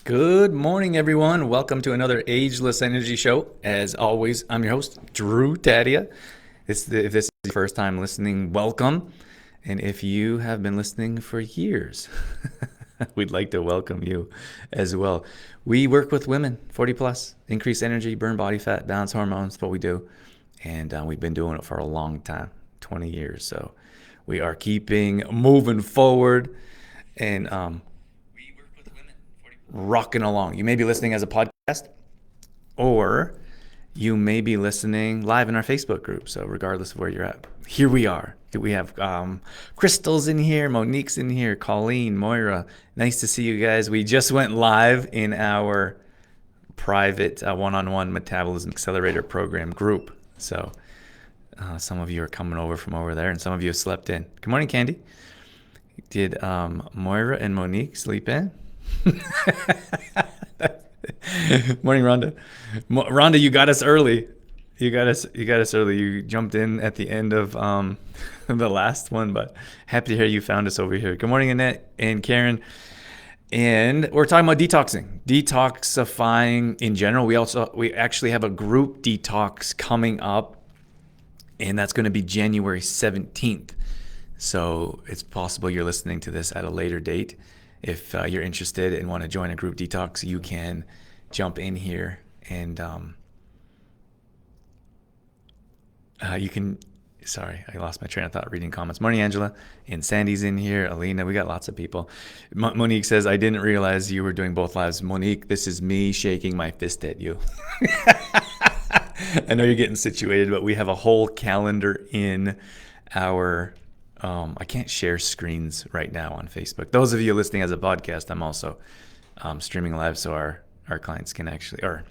Good morning, everyone. Welcome to another Ageless Energy Show. As always, I'm your host, Drew Tadia. If this is your first time listening, welcome. And if you have been listening for years, we'd like to welcome you as well. We work with women, 40 plus, increase energy, burn body fat, balance hormones, what we do. And we've been doing it for a long time, 20 years. So we are keeping moving forward. And rocking along. You may be listening as a podcast, or you may be listening live in our Facebook group. So regardless of where you're at, here we are. We have Crystal's in here, Monique's in here, Colleen, Moira. Nice to see you guys. We just went live in our private one-on-one metabolism accelerator program group. So some of you are coming over from over there, and some of you have slept in. Good morning, Candy. Did Moira and Monique sleep in? Morning, Rhonda. Rhonda, you got us early. You got us early. You jumped in at the end of the last one, but happy to hear you found us over here. Good morning, Annette and Karen. And we're talking about detoxing, detoxifying in general. We actually have a group detox coming up, and that's going to be January 17th. So it's possible you're listening to this at a later date. If you're interested and want to join a group detox, you can jump in here and you can. Sorry, I lost my train of thought reading comments. Morning, Angela. And Sandy's in here. Alina, we got lots of people. Monique says, I didn't realize you were doing both lives. Monique, this is me shaking my fist at you. I know you're getting situated, but we have a whole calendar in our I can't share screens right now on Facebook. Those of you listening as a podcast, I'm also streaming live so our clients can actually, or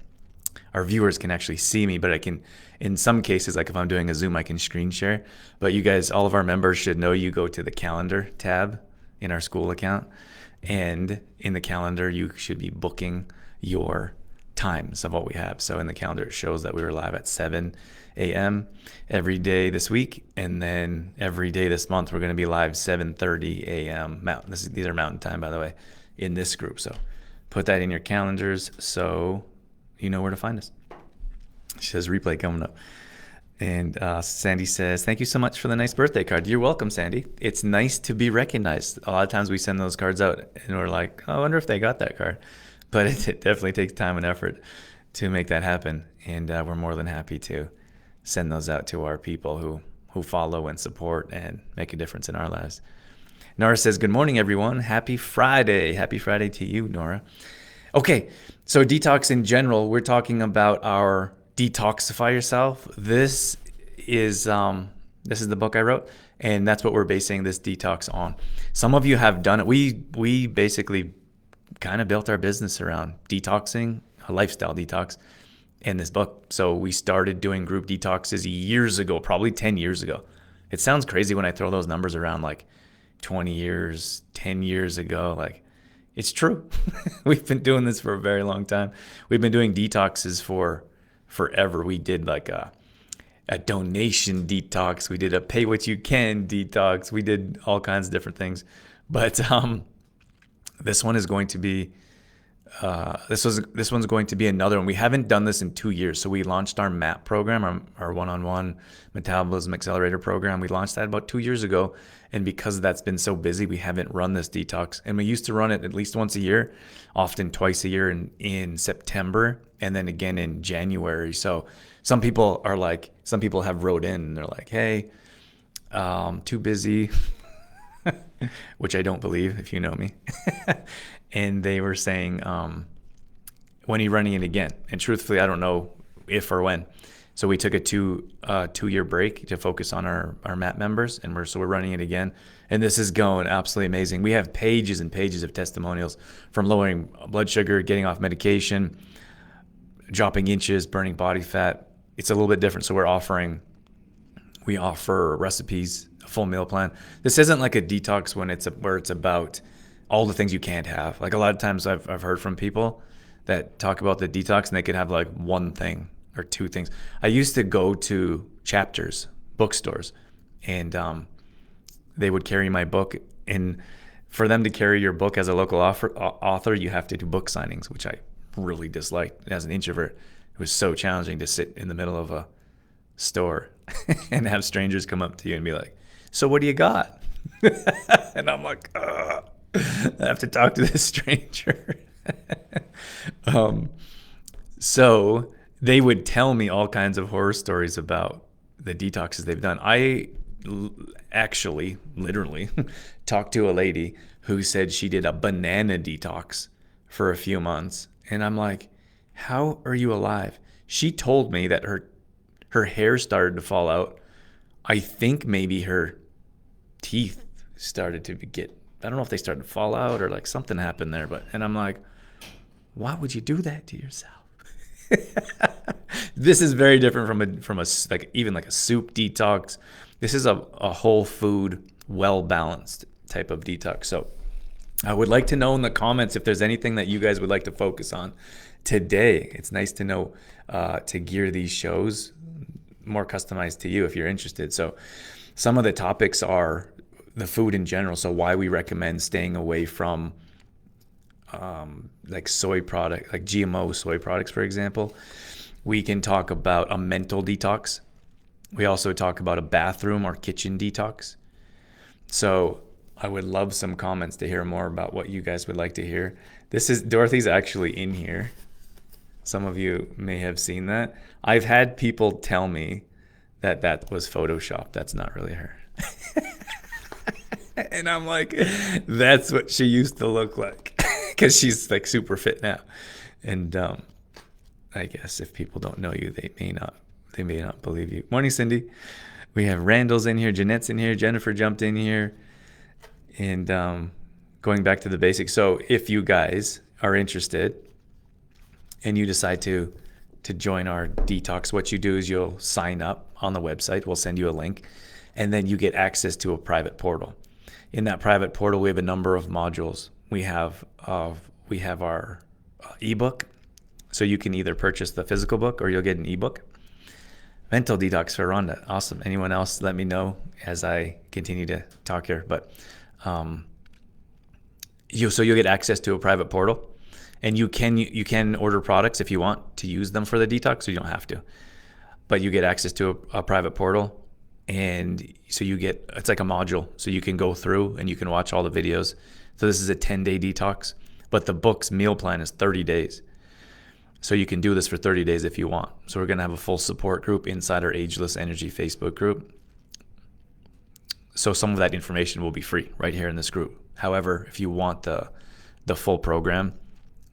our viewers can actually see me, but I can, in some cases, like if I'm doing a Zoom, I can screen share. But you guys, all of our members should know you go to the calendar tab in our school account. And in the calendar, you should be booking your times of what we have. So in the calendar, it shows that we were live at 7 a.m. every day this week, and then every day this month we're going to be live 7:30 a.m. These are Mountain Time, by the way, in this group. So put that in your calendars so you know where to find us. She says replay coming up. And Sandy says, thank you so much for the nice birthday card. You're welcome, Sandy. It's nice to be recognized. A lot of times we send those cards out and we're like, oh, I wonder if they got that card. But it definitely takes time and effort to make that happen. And we're more than happy to send those out to our people who follow and support and make a difference in our lives. Nora says, good morning, everyone. Happy Friday. Happy Friday to you, Nora. Okay, so detox in general, we're talking about our Detoxify Yourself. This is the book I wrote, and that's what we're basing this detox on. Some of you have done it. We basically kind of built our business around detoxing, a lifestyle detox, in this book. So we started doing group detoxes years ago, probably 10 years ago. It sounds crazy when I throw those numbers around, like 20 years, 10 years ago. Like, it's true. We've been doing this for a very long time. We've been doing detoxes for forever. We did like a donation detox. We did a pay what you can detox. We did all kinds of different things. But this one is going to be this one's going to be another one. We haven't done this in 2 years. So we launched our MAP program, our one-on-one metabolism accelerator program. We launched that about 2 years ago. And because that's been so busy, we haven't run this detox. And we used to run it at least once a year, often twice a year in September, and then again in January. So some people have wrote in and they're like, hey, too busy, which I don't believe if you know me. And they were saying, when are you running it again? And truthfully, I don't know if or when. So we took a two-year break to focus on our MAP members, and we're running it again. And this is going absolutely amazing. We have pages and pages of testimonials from lowering blood sugar, getting off medication, dropping inches, burning body fat. It's a little bit different. So we offer recipes, a full meal plan. This isn't like a detox where it's about all the things you can't have. Like a lot of times I've heard from people that talk about the detox and they could have like one thing or two things. I used to go to Chapters, bookstores, and they would carry my book. And for them to carry your book as a local author, you have to do book signings, which I really disliked. As an introvert, it was so challenging to sit in the middle of a store and have strangers come up to you and be like, so what do you got? And I'm like, I have to talk to this stranger. So they would tell me all kinds of horror stories about the detoxes they've done. I actually, literally, talked to a lady who said she did a banana detox for a few months. And I'm like, how are you alive? She told me that her hair started to fall out. I think maybe her teeth started to get, I don't know if they started to fall out or like something happened there, and I'm like, why would you do that to yourself? This is very different from a like even like a soup detox. This is a whole food, well balanced type of detox. So I would like to know in the comments if there's anything that you guys would like to focus on today. It's nice to know to gear these shows more customized to you if you're interested. So some of the topics are the food in general. So why we recommend staying away from like soy product, like GMO soy products, for example. We can talk about a mental detox. We also talk about a bathroom or kitchen detox. So I would love some comments to hear more about what you guys would like to hear. Dorothy's actually in here. Some of you may have seen that. I've had people tell me that was Photoshopped. That's not really her. And I'm like, that's what she used to look like, because she's like super fit now. And I guess if people don't know you, they may not believe you. Morning, Cindy. We have Randall's in here, Jeanette's in here, Jennifer jumped in here, and going back to the basics. So if you guys are interested and you decide to join our detox, what you do is you'll sign up on the website. We'll send you a link, and then you get access to a private portal. In that private portal, we have a number of modules. We have our ebook, so you can either purchase the physical book or you'll get an ebook. Mental detox for Rhonda. Awesome. Anyone else, let me know as I continue to talk here. But you'll get access to a private portal, and you can order products if you want to use them for the detox, so you don't have to. But you get access to a private portal, and so it's like a module, so you can go through and you can watch all the videos. So this is a 10-day detox, but the book's meal plan is 30 days. So you can do this for 30 days if you want. So we're going to have a full support group inside our Ageless Energy Facebook group. So some of that information will be free right here in this group. However, if you want the full program,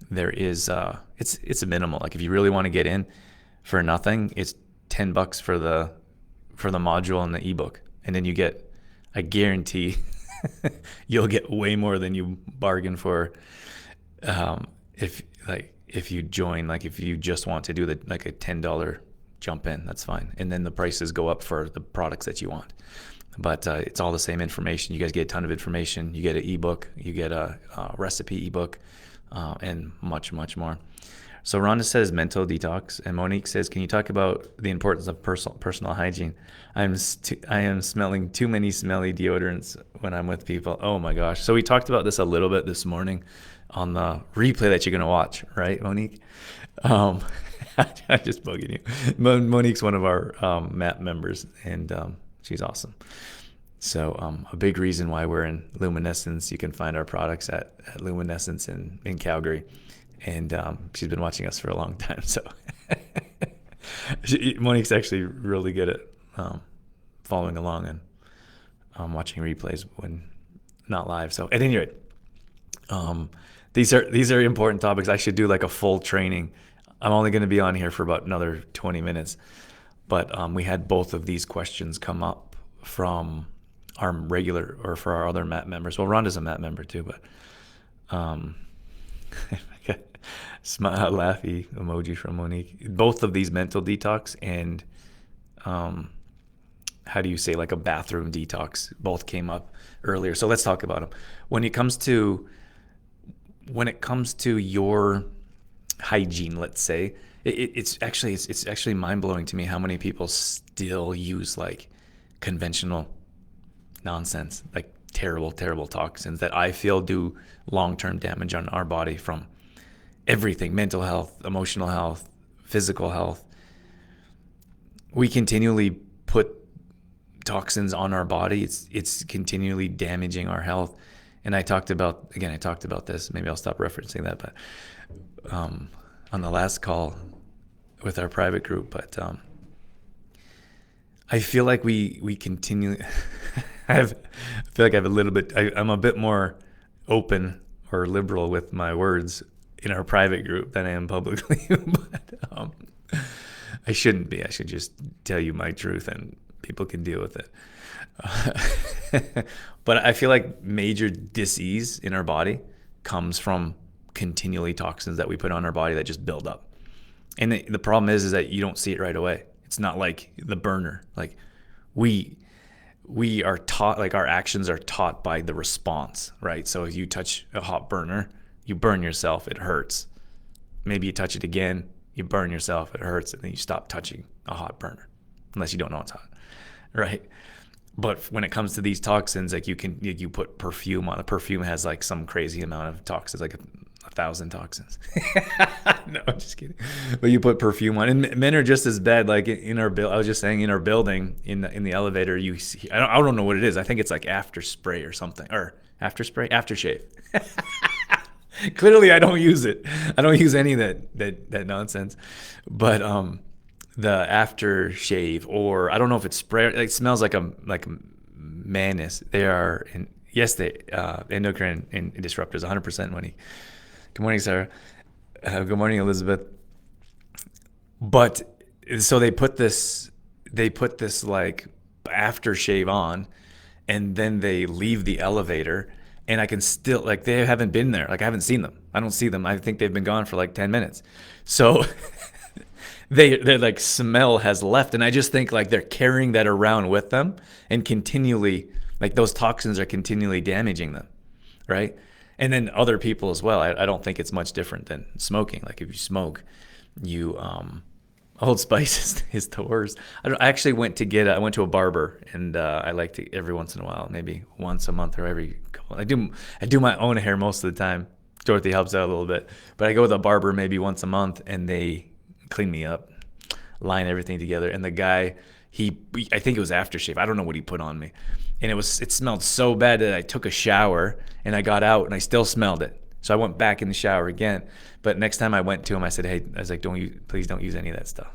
there is it's a minimal. Like if you really want to get in for nothing, it's $10 for the module and the ebook, and then you get, I guarantee, you'll get way more than you bargained for. If you join, like if you just want to do a $10 jump in, that's fine. And then the prices go up for the products that you want. But it's all the same information. You guys get a ton of information. You get an ebook, you get a recipe ebook, and much, much more. So Rhonda says mental detox, and Monique says, can you talk about the importance of personal hygiene? I am smelling too many smelly deodorants when I'm with people. Oh my gosh. So we talked about this a little bit this morning on the replay that you're going to watch, right, Monique? I'm just bugging you. Monique's one of our MAP members, and she's awesome. So a big reason why we're in Luminescence, you can find our products at Luminescence in Calgary. And she's been watching us for a long time. So Monique's actually really good at following along and watching replays when not live. So at any rate, these are important topics. I should do like a full training. I'm only going to be on here for about another 20 minutes. But we had both of these questions come up from our regular, or for our other MAP members. Well, Rhonda's a MAP member too, but smile, laughy emoji from Monique. Both of these mental detox and how do you say, like a bathroom detox, both came up earlier. So let's talk about them. When it comes to your hygiene, let's say, it's actually mind-blowing to me how many people still use like conventional nonsense, like terrible, terrible toxins that I feel do long-term damage on our body from everything: mental health, emotional health, physical health. We continually put toxins on our body. It's continually damaging our health. And I talked about this. Maybe I'll stop referencing that, but on the last call with our private group. But I feel like we continue. I feel like I have a little bit. I'm a bit more open or liberal with my words in our private group than I am publicly. But I shouldn't be. I should just tell you my truth, and people can deal with it. But I feel like major disease in our body comes from continually toxins that we put on our body that just build up. And the problem is that you don't see it right away. It's not like the burner. Like we are taught, like our actions are taught by the response, right? So if you touch a hot burner, you burn yourself, it hurts. Maybe you touch it again, you burn yourself, it hurts, and then you stop touching a hot burner, unless you don't know it's hot, right? But when it comes to these toxins, like you put perfume on. A perfume has like some crazy amount of toxins, like 1,000 toxins. No, I'm just kidding. But you put perfume on, and men are just as bad. Like in our I was just saying, in our building, in the elevator, you see, I don't know what it is. I think it's like after spray or something, or aftershave. Clearly, I don't use it. I don't use any of that nonsense. But the aftershave, or I don't know if it's spray. It smells like madness. They are endocrine disruptors, 100% money. Good morning, Sarah. Good morning, Elizabeth. But so they put this like aftershave on, and then they leave the elevator, and I can still, like, they haven't been there. Like, I haven't seen them. I don't see them. I think they've been gone for like 10 minutes. So they're like, smell has left. And I just think like they're carrying that around with them, and continually, like, those toxins are continually damaging them, right? And then other people as well. I don't think it's much different than smoking. Like, if you smoke, you Old Spice is the worst. I actually went to a barber, and I like to, every once in a while, maybe once a month or every couple. I do my own hair most of the time. Dorothy helps out a little bit, but I go with a barber maybe once a month, and they clean me up, line everything together. And the guy, I think it was aftershave. I don't know what he put on me, and it smelled so bad that I took a shower, and I got out, and I still smelled it. So I went back in the shower again. But next time I went to him, I said, "Hey," I was like, please don't use any of that stuff."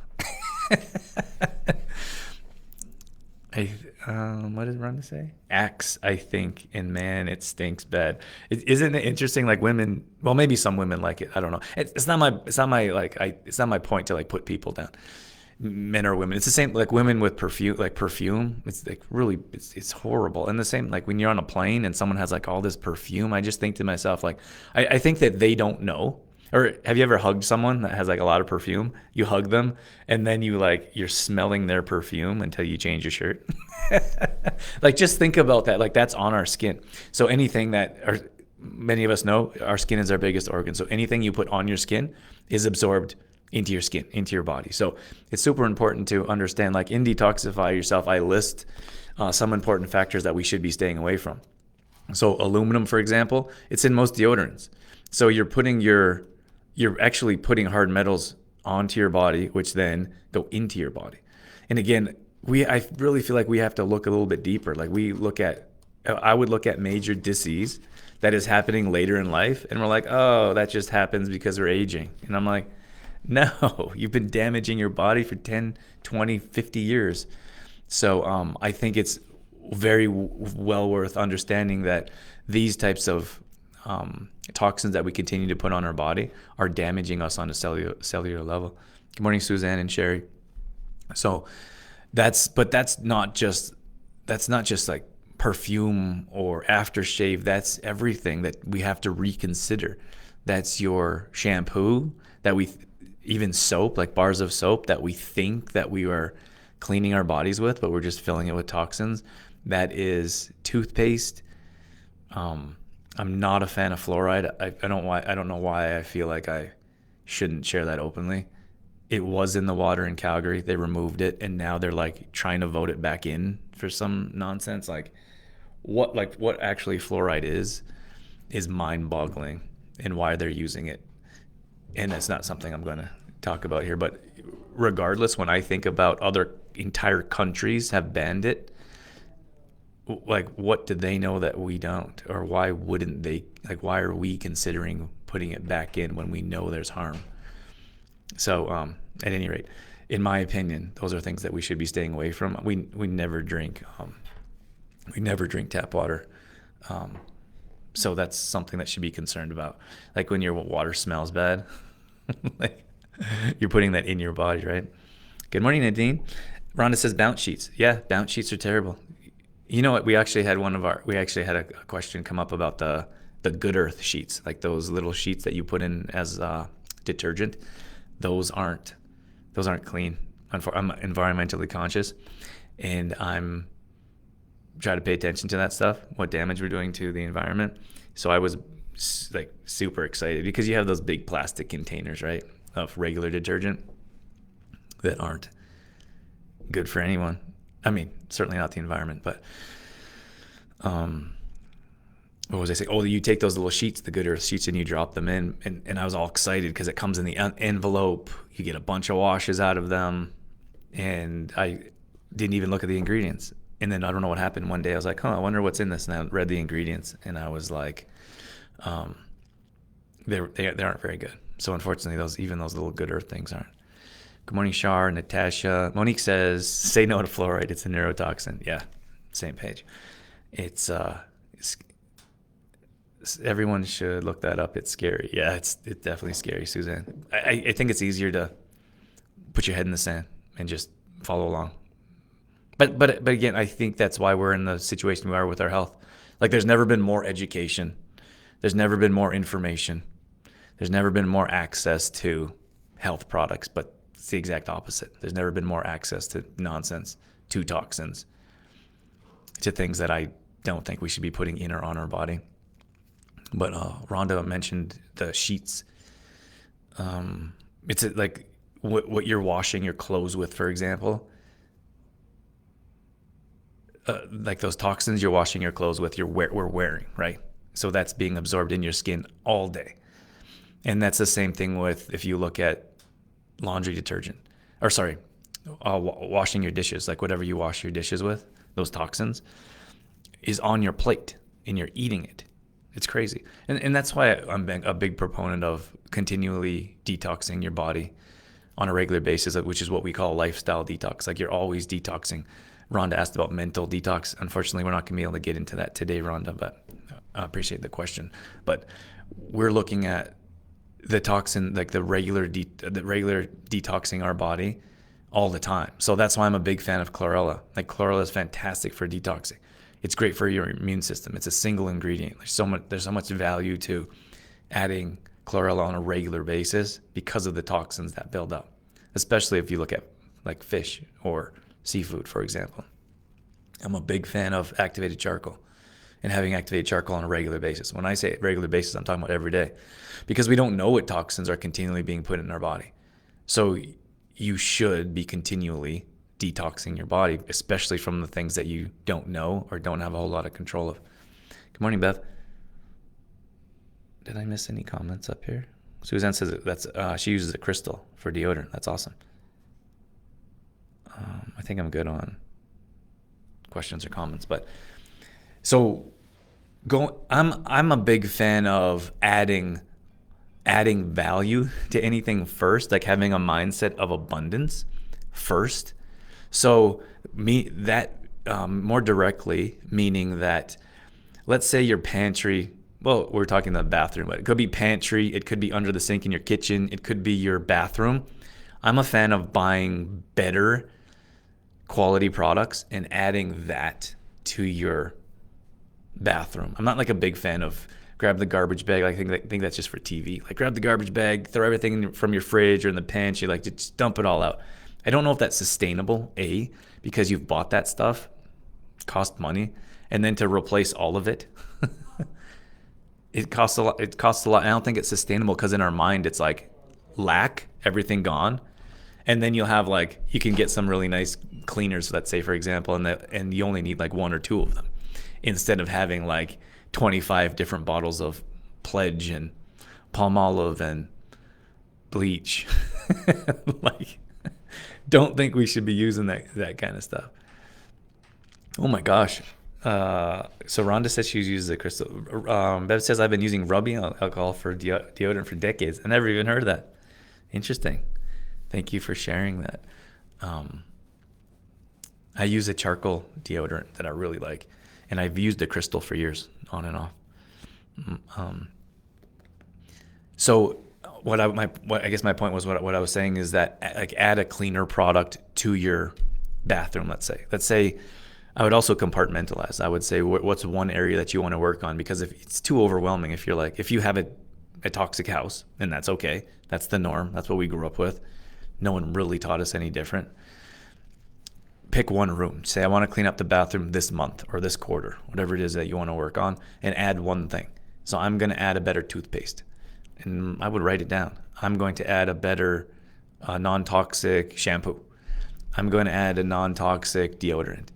What did Rhonda say? Axe, I think, and man, it stinks bad. Isn't it interesting? Like, women, well, maybe some women like it. I don't know. It's not my point to like put people down, men or women. It's the same, like women with perfume. It's like really, it's horrible. And the same, like when you're on a plane and someone has like all this perfume, I just think to myself, like, I think that they don't know. Or have you ever hugged someone that has like a lot of perfume? You hug them, and then you're smelling their perfume until you change your shirt. Like, just think about that. Like, that's on our skin. So anything many of us know, our skin is our biggest organ. So anything you put on your skin is absorbed into your skin, into your body. So it's super important to understand, like in Detoxify Yourself, I list some important factors that we should be staying away from. So aluminum, for example, it's in most deodorants. So you're actually putting hard metals onto your body, which then go into your body. And again, I really feel like we have to look a little bit deeper. Like, I would look at major disease that is happening later in life, and we're like, oh, that just happens because we're aging. And I'm like, no, you've been damaging your body for 10, 20, 50 years. So I think it's very well worth understanding that these types of toxins that we continue to put on our body are damaging us on a cellular level. Good morning, Suzanne and Sherry. So that's not just like perfume or aftershave. That's everything that we have to reconsider. That's your shampoo, even soap, like bars of soap that we think that we are cleaning our bodies with, but we're just filling it with toxins. That is toothpaste. I'm not a fan of fluoride. I don't know why I feel like I shouldn't share that openly. It was in the water in Calgary. They removed it, and now they're like trying to vote it back in for some nonsense. Like, what actually fluoride is mind-boggling, and why they're using it. And that's not something I'm going to talk about here. But regardless, when I think about other entire countries have banned it, like, what do they know that we don't? Or why wouldn't they? Like, why are we considering putting it back in when we know there's harm? So, at any rate, in my opinion, those are things that we should be staying away from. We never drink tap water. So that's something that should be concerned about. Like when your water smells bad, like you're putting that in your body, right? Good morning, Nadine. Rhonda says bounce sheets. Yeah, bounce sheets are terrible. You know what? We actually had a question come up about the Good Earth sheets, like those little sheets that you put in as detergent. Those aren't clean. I'm environmentally conscious, and I'm try to pay attention to that stuff, what damage we're doing to the environment. So I was like super excited because you have those big plastic containers, right, of regular detergent that aren't good for anyone. I mean, certainly not the environment, but what was I saying? Oh, you take those little sheets, the Good Earth sheets, and you drop them in, and I was all excited because it comes in the envelope. You get a bunch of washes out of them, and I didn't even look at the ingredients. And then I don't know what happened. One day I was like, I wonder what's in this. And I read the ingredients, and I was like, they aren't very good. So unfortunately, those little Good Earth things aren't. Good morning, Shar, Natasha. Monique says, say no to fluoride. It's a neurotoxin. Yeah, same page. It's everyone should look that up. It's scary. Yeah, it's definitely scary, Suzanne. I think it's easier to put your head in the sand and just follow along. But again, I think that's why we're in the situation we are with our health. Like, there's never been more education. There's never been more information. There's never been more access to health products, but it's the exact opposite. There's never been more access to nonsense, to toxins, to things that I don't think we should be putting in or on our body. But Rhonda mentioned the sheets. It's like what you're washing your clothes with, for example. Like those toxins you're washing your clothes with, we're wearing, right? So that's being absorbed in your skin all day. And that's the same thing with, if you look at laundry detergent, washing your dishes, like whatever you wash your dishes with, those toxins is on your plate and you're eating it. It's crazy. And that's why I'm a big proponent of continually detoxing your body on a regular basis, which is what we call lifestyle detox. Like, you're always detoxing. Rhonda asked about mental detox. Unfortunately, we're not going to be able to get into that today, Rhonda, but I appreciate the question. But we're looking at the toxin, like the regular detoxing our body all the time. So that's why I'm a big fan of chlorella. Like, chlorella is fantastic for detoxing. It's great for your immune system. It's a single ingredient. There's so much value to adding chlorella on a regular basis because of the toxins that build up, especially if you look at like fish or seafood, for example. I'm a big fan of activated charcoal and having activated charcoal on a regular basis. When I say regular basis, I'm talking about every day, because we don't know what toxins are continually being put in our body. So you should be continually detoxing your body, especially from the things that you don't know or don't have a whole lot of control of. Good morning, Bev. Did I miss any comments up here? Suzanne says that's she uses a crystal for deodorant. That's awesome. I think I'm good on questions or comments, but so I'm a big fan of adding value to anything first, like having a mindset of abundance first. So more directly, meaning that, let's say your pantry, well, we're talking the bathroom, but it could be pantry, it could be under the sink in your kitchen, it could be your bathroom. I'm a fan of buying better quality products and adding that to your bathroom. I'm not like a big fan of grab the garbage bag. I think that's just for TV. Like, grab the garbage bag, throw everything from your fridge or in the pantry, like just dump it all out. I don't know if that's sustainable, because you've bought that stuff, cost money, and then to replace all of it, it costs a lot. I don't think it's sustainable, because in our mind, it's like lack, everything gone. And then you'll have you can get some really nice cleaners, let's say, for example, and you only need like one or two of them. instead of having like 25 different bottles of Pledge and Palmolive and bleach. Like, don't think we should be using that kind of stuff. Oh my gosh. So Rhonda says she uses a crystal. Bev says I've been using rubbing alcohol for deodorant for decades. I never even heard of that. Interesting. Thank you for sharing that. I use a charcoal deodorant that I really like, and I've used the crystal for years, on and off. So I guess my point was what I was saying is that, like, add a cleaner product to your bathroom. Let's say I would also compartmentalize. I would say what's one area that you want to work on, because if it's too overwhelming, if you have a toxic house, and that's okay, that's the norm, that's what we grew up with. No one really taught us any different. Pick one room. Say I want to clean up the bathroom this month or this quarter, whatever it is that you want to work on, and add one thing. So I'm going to add a better toothpaste, and I would write it down. I'm going to add a better non-toxic shampoo. I'm going to add a non-toxic deodorant,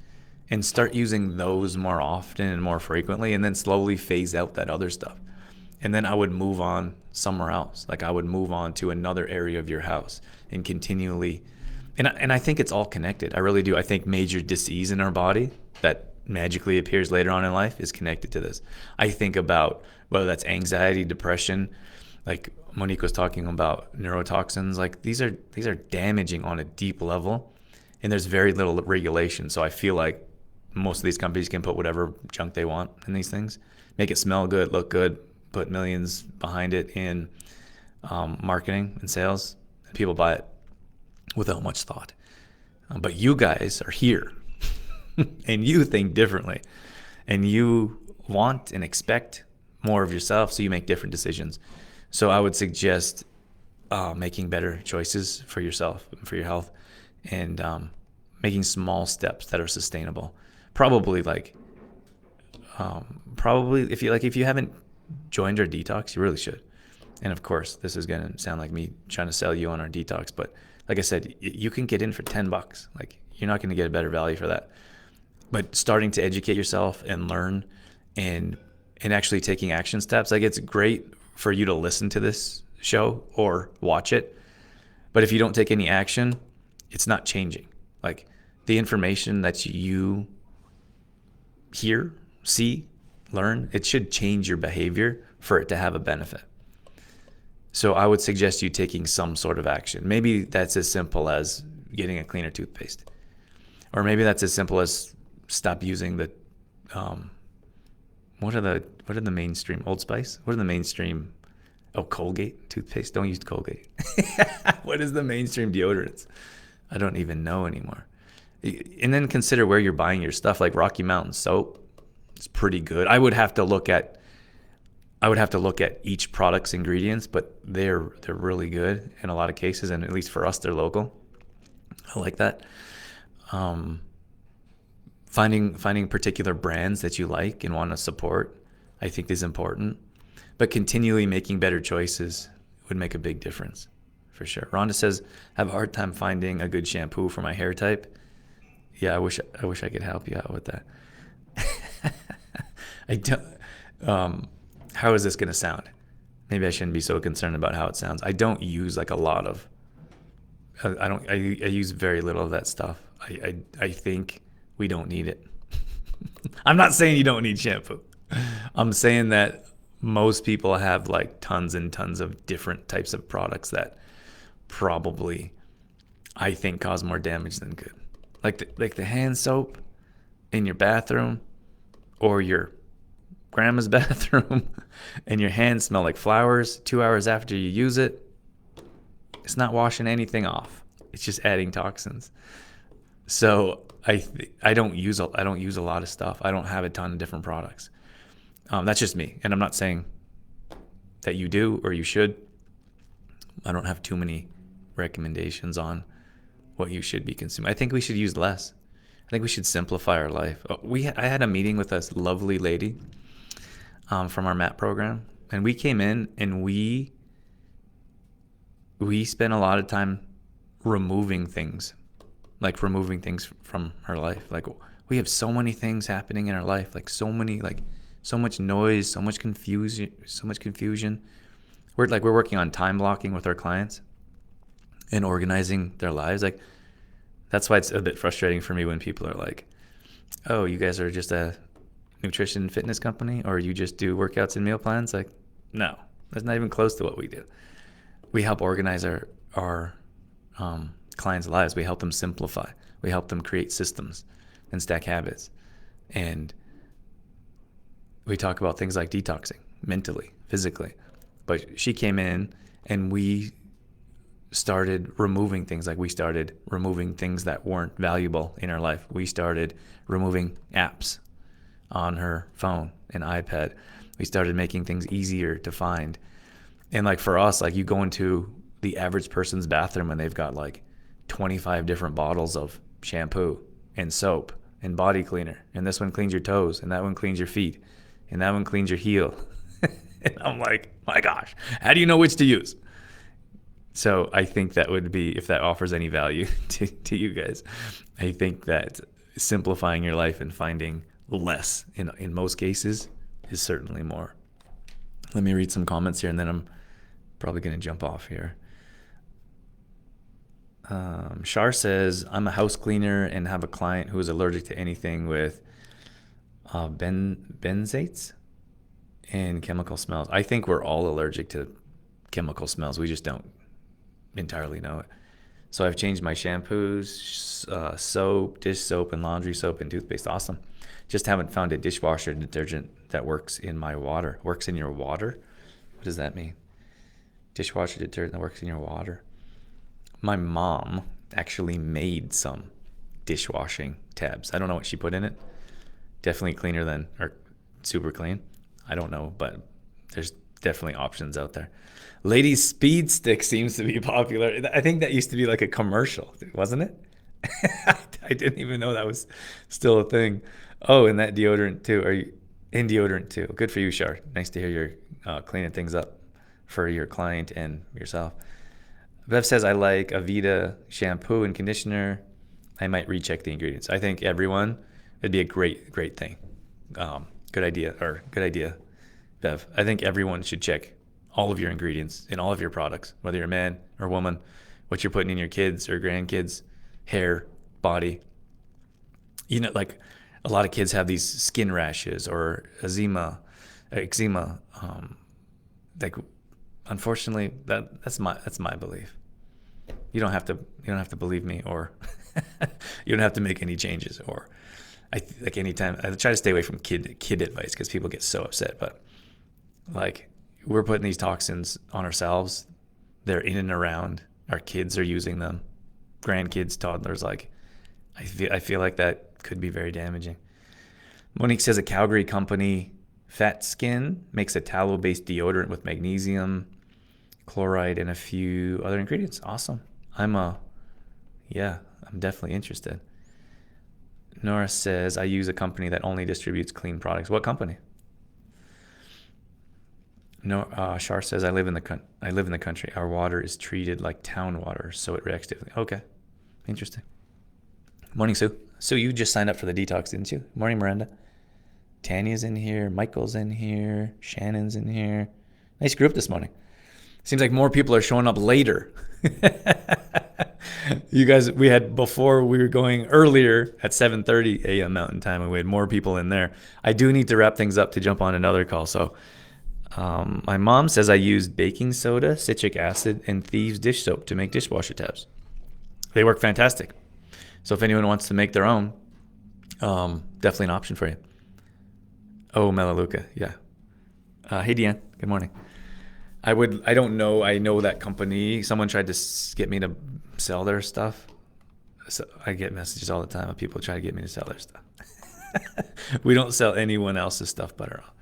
and start using those more often and more frequently, and then slowly phase out that other stuff. And then I would move on somewhere else. Like, I would move on to another area of your house and continually, and I think it's all connected. I really do. I think major disease in our body that magically appears later on in life is connected to this. I think about whether that's anxiety, depression, like Monique was talking about neurotoxins, like these are damaging on a deep level, and there's very little regulation. So I feel like most of these companies can put whatever junk they want in these things, make it smell good, look good, put millions behind it in marketing and sales, and people buy it without much thought. But you guys are here and you think differently, and you want and expect more of yourself, so you make different decisions. So I would suggest making better choices for yourself and for your health, and making small steps that are sustainable. Probably if you haven't joined our detox, you really should. And of course, this is going to sound like me trying to sell you on our detox, but like I said, you can get in for $10. Like, you're not going to get a better value for that. But starting to educate yourself and learn, and actually taking action steps. Like, it's great for you to listen to this show or watch it, but if you don't take any action, it's not changing. Like, the information that you hear, see, learn, it should change your behavior for it to have a benefit. So I would suggest you taking some sort of action. Maybe that's as simple as getting a cleaner toothpaste, or maybe that's as simple as stop using the what are the mainstream, Old Spice? What are the mainstream? Oh, Colgate toothpaste. Don't use Colgate. What is the mainstream deodorants? I don't even know anymore. And then consider where you're buying your stuff. Like Rocky Mountain soap, it's pretty good. I would have to look at each product's ingredients, but they're really good in a lot of cases, and at least for us, they're local. I like that. Finding particular brands that you like and want to support, I think, is important. But continually making better choices would make a big difference, for sure. Rhonda says, I have a hard time finding a good shampoo for my hair type. Yeah, I wish I could help you out with that. I don't. How is this going to sound? Maybe I shouldn't be so concerned about how it sounds. I don't use like a lot of. I use very little of that stuff. I think we don't need it. I'm not saying you don't need shampoo. I'm saying that most people have like tons and tons of different types of products that probably, I think, cause more damage than good. Like the hand soap in your bathroom or your grandma's bathroom, and your hands smell like flowers 2 hours after you use it. It's not washing anything off. It's just adding toxins. So I don't use a lot of stuff. I don't have a ton of different products. That's just me, and I'm not saying that you do or you should. I don't have too many recommendations on what you should be consuming. I think we should use less. I think we should simplify our life. I had a meeting with a lovely lady from our MAP program, and we came in and we spent a lot of time removing things from her life. Like, we have so many things happening in our life, like so much noise, so much confusion. We're working on time blocking with our clients and organizing their lives. Like, that's why it's a bit frustrating for me when people are like, oh, you guys are just a nutrition and fitness company, or you just do workouts and meal plans. Like, no, that's not even close to what we do. We help organize our clients' lives. We help them simplify. We help them create systems and stack habits. And we talk about things like detoxing mentally, physically. But she came in and we started removing things. Like, we started removing things that weren't valuable in her life. We started removing apps on her phone and iPad. We started making things easier to find. And like, for us, like, you go into the average person's bathroom and they've got like 25 different bottles of shampoo and soap and body cleaner. And this one cleans your toes, and that one cleans your feet, and that one cleans your heel. And I'm like, my gosh, how do you know which to use? So I think that would be, if that offers any value to you guys, I think that simplifying your life and finding less in most cases is certainly more. Let me read some comments here, and then I'm probably going to jump off here. Shar says, I'm a house cleaner and have a client who is allergic to anything with benzates and chemical smells. I think we're all allergic to chemical smells. We just don't entirely know it. So I've changed my shampoos, soap, dish soap, and laundry soap and toothpaste. Awesome. Just haven't found a dishwasher detergent that works in my water. Works in your water? What does that mean? Dishwasher detergent that works in your water. My mom actually made some dishwashing tabs. I don't know what she put in it. Definitely cleaner than, or super clean. I don't know, but there's definitely options out there. Ladies Speed Stick seems to be popular. I think that used to be like a commercial, wasn't it? I didn't even know that was still a thing. Oh, and that deodorant too. Are you in deodorant too? Good for you, Shar. Nice to hear you're cleaning things up for your client and yourself. Bev says, I like Avita shampoo and conditioner. I might recheck the ingredients. I think everyone, it'd be a great thing. Good idea, Bev. I think everyone should check all of your ingredients in all of your products, whether you're a man or woman, what you're putting in your kids or grandkids, hair, body. You know, like, a lot of kids have these skin rashes or eczema. Like, unfortunately, that's my belief. You don't have to believe me, or you don't have to make any changes. Or anytime I try to stay away from kid advice because people get so upset. But like, we're putting these toxins on ourselves. They're in and around. Our kids are using them. Grandkids, toddlers. Like, I feel like that could be very damaging. Monique says a Calgary company, Fat Skin, makes a tallow-based deodorant with magnesium, chloride, and a few other ingredients. Awesome. I'm definitely interested. Nora says, I use a company that only distributes clean products. What company? No, Shar says, I live in the country. Our water is treated like town water, so it reacts differently. Okay, interesting. Morning, Sue. Sue, you just signed up for the detox, didn't you? Morning, Miranda. Tanya's in here. Michael's in here. Shannon's in here. Nice group this morning. Seems like more people are showing up later. You guys, before we were going earlier at 7:30 a.m. Mountain Time, and we had more people in there. I do need to wrap things up to jump on another call. So my mom says I used baking soda, citric acid, and Thieves dish soap to make dishwasher tabs. They work fantastic. So if anyone wants to make their own, definitely an option for you. Oh, Melaleuca, yeah. Hey, Deanne, good morning. I don't know. I know that company. Someone tried to get me to sell their stuff. So I get messages all the time of people trying to get me to sell their stuff. We don't sell anyone else's stuff but our own.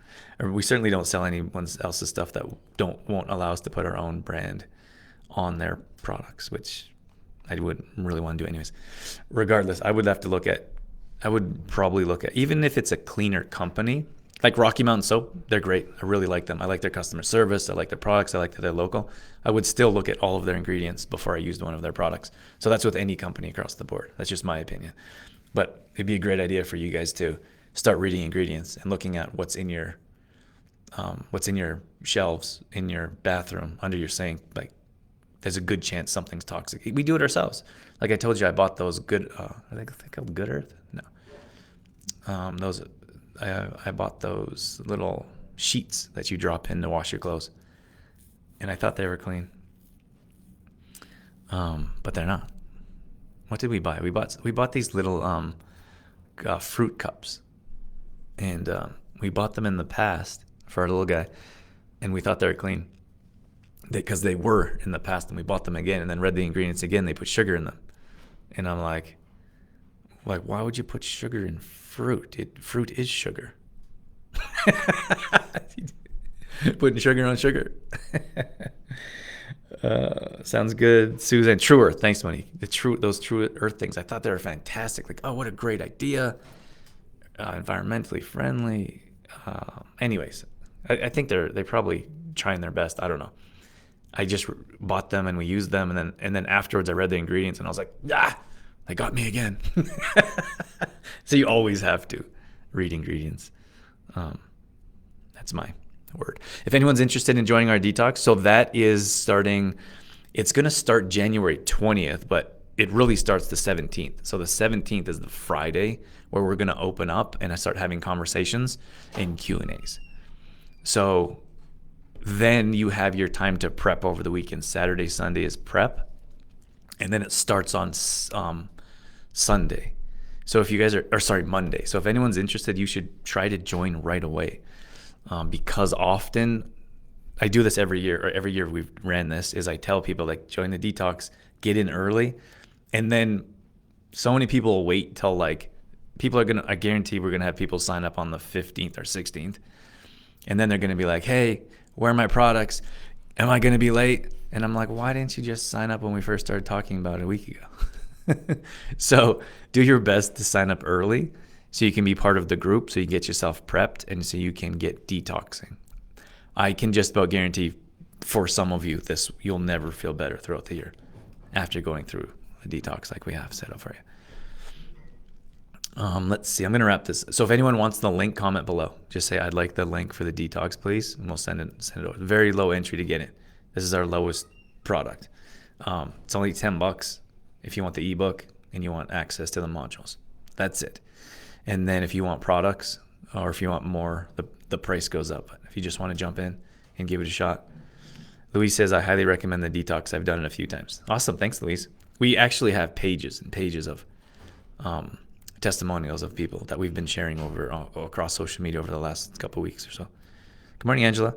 Or we certainly don't sell anyone else's stuff that won't allow us to put our own brand on their products, which I wouldn't really want to do anyways. Regardless, I would probably look at, even if it's a cleaner company, like Rocky Mountain Soap, they're great. I really like them. I like their customer service. I like their products. I like that they're local. I would still look at all of their ingredients before I used one of their products. So that's with any company across the board. That's just my opinion. But it'd be a great idea for you guys to start reading ingredients and looking at what's in your shelves, in your bathroom, under your sink. Like, there's a good chance something's toxic. We do it ourselves. Like I told you, I bought those good, I think called Good Earth. No, I bought those little sheets that you drop in to wash your clothes, and I thought they were clean, but they're not. What did we buy? We bought these little fruit cups, and we bought them in the past for our little guy, and we thought they were clean because they were in the past, and we bought them again and then read the ingredients again. They put sugar in them, and I'm like, why would you put sugar in fruit? Fruit is sugar. Putting sugar on sugar. Sounds good. Suzanne, True Earth. Thanks, Money. Those True Earth things, I thought they were fantastic. Like, oh, what a great idea. Environmentally friendly. Anyways, I think they're probably trying their best. I don't know. I just bought them and we used them, and then afterwards I read the ingredients and I was like, they got me again. So you always have to read ingredients. That's my word. If anyone's interested in joining our detox, so that is starting. It's going to start January 20th, but it really starts the 17th. So the 17th is the Friday where we're going to open up and I start having conversations and Q&As. So then you have your time to prep over the weekend. Saturday, Sunday is prep, and then it starts on Sunday. So if you guys Monday. So if anyone's interested, you should try to join right away, because often I do this every year, or every year we've ran this, is I tell people, like, join the detox, get in early, and then so many people will wait till, like, I guarantee we're gonna have people sign up on the 15th or 16th, and then they're gonna be like, hey, where are my products? Am I gonna be late? And I'm like, why didn't you just sign up when we first started talking about it a week ago? So do your best to sign up early so you can be part of the group, so you get yourself prepped, and so you can get detoxing. I can just about guarantee for some of you, you'll never feel better throughout the year after going through a detox like we have set up for you. Let's see. I'm going to wrap this. So if anyone wants the link, comment below. Just say, I'd like the link for the detox, please, and we'll send it over. Very low entry to get it. This is our lowest product. It's only $10 if you want the ebook and you want access to the modules. That's it. And then if you want products, or if you want more, the price goes up. But if you just want to jump in and give it a shot. Louise says, I highly recommend the detox. I've done it a few times. Awesome. Thanks, Louise. We actually have pages and pages of testimonials of people that we've been sharing over across social media over the last couple of weeks or so. Good morning, Angela.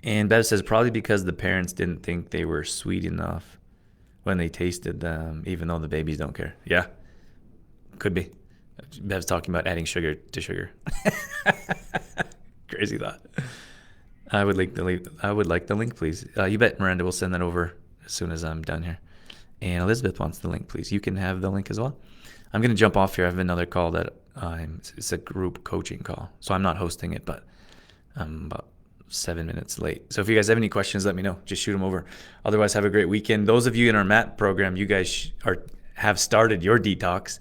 And Bev says, probably because the parents didn't think they were sweet enough when they tasted them, even though the babies don't care. Yeah, could be. Bev's talking about adding sugar to sugar. Crazy thought. I would like the link, please. You bet, Miranda. We'll send that over as soon as I'm done here. And Elizabeth wants the link, please. You can have the link as well. I'm going to jump off here. I have another call that it's a group coaching call. So I'm not hosting it, but I'm about 7 minutes late. So if you guys have any questions, let me know. Just shoot them over. Otherwise, have a great weekend. Those of you in our MAT program, you guys have started your detox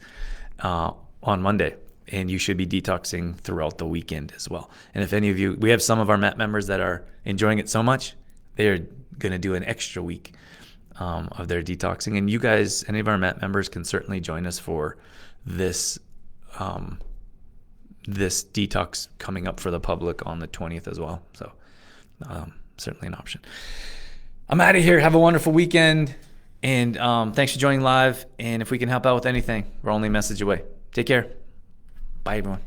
on Monday, and you should be detoxing throughout the weekend as well. And if any of you, we have some of our MAT members that are enjoying it so much, they're going to do an extra week of their detoxing. And you guys, any of our MAT members, can certainly join us for this this detox coming up for the public on the 20th as well. So certainly an option. I'm out of here. Have a wonderful weekend. And thanks for joining live. And if we can help out with anything, we're only a message away. Take care. Bye, everyone.